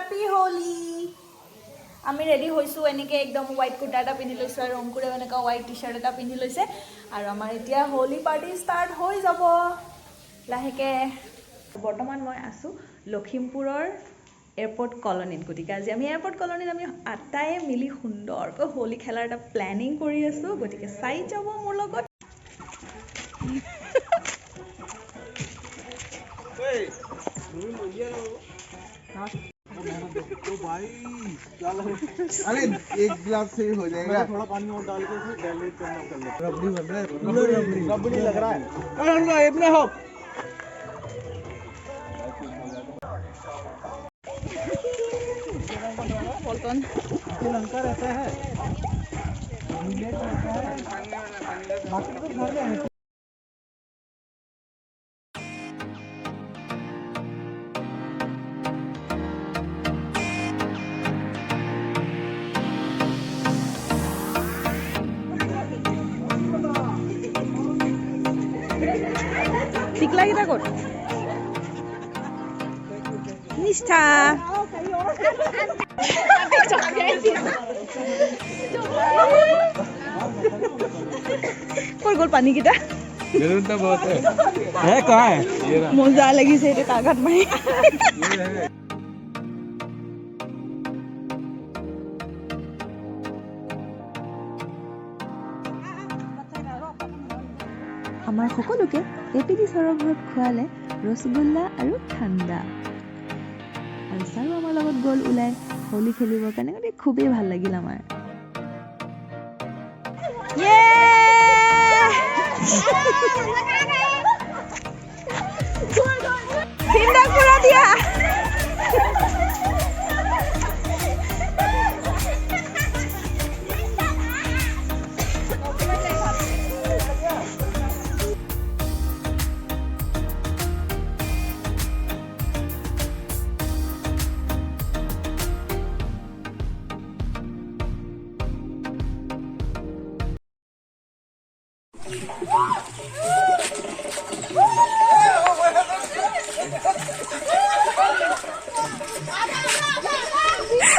happy Holi আমি ready হৈছো এনেকৈ একদম হোৱাইট কুৰ্তা এটা পিন্ধি লৈছো আৰু অংকুৰে এনেকৈ হোৱাইট টি চাৰ্ট এটা পিন্ধি লৈছে আৰু আমাৰ এতিয়া হোলি পাৰ্টি ষ্টাৰ্ট হৈ যাব লাহেকৈ বৰ্তমান মই আছো লখিমপুৰৰ এয়াৰপোৰ্ট কলনীত গতিকে আজি আমি এয়াৰপোৰ্ট কলনীত আমি আটাই মিলি সুন্দৰকৈ হোলি খেলাৰ এটা প্লেনিং কৰি আছো গতিকে চাই যাব মোৰ লগত तो भाई क्या लग अरे एक गिलास से हो जाएगा थोड़ा पानी और डाल के उसमें डाइल्यूट करना कर लो रबड़ी बन रहा है रबड़ी लग रहा है अरे इतने हो बोलतन श्रीलंका रहता है बाकी तो घर में है টিকলা কিটা কত নিষ্ঠা ক'ত গ'ল পানী কিটা है कहाँ है মজা লাগিছে এইটো কাগজ মাৰি আমাৰ সকলোকে এপিডি ছাৰৰ ঘৰত খোৱালে ৰসগোল্লা আৰু ঠাণ্ডা আৰু ছাৰো আমাৰ লগত গ'ল ওলাই হোলী খেলিবৰ কাৰণে গতিকে খুবেই ভাল লাগিল আমাৰ দিয়া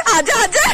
आजा आजा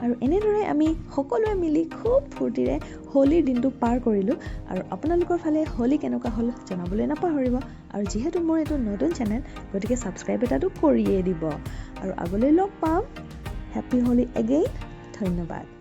আৰু এনেদৰে আমি সকলোৱে মিলি খুব ফূৰ্তিৰে হোলীৰ দিনটো পাৰ কৰিলোঁ আৰু আপোনালোকৰ ফালে হোলী কেনেকুৱা হ'ল জনাবলৈ নাপাহৰিব আৰু যিহেতু মোৰ এইটো নতুন চেনেল গতিকে ছাবস্ক্ৰাইব এটাটো কৰিয়েই দিব আৰু আগলৈ লগ পাম হেপী হোলী এগেইন ধন্যবাদ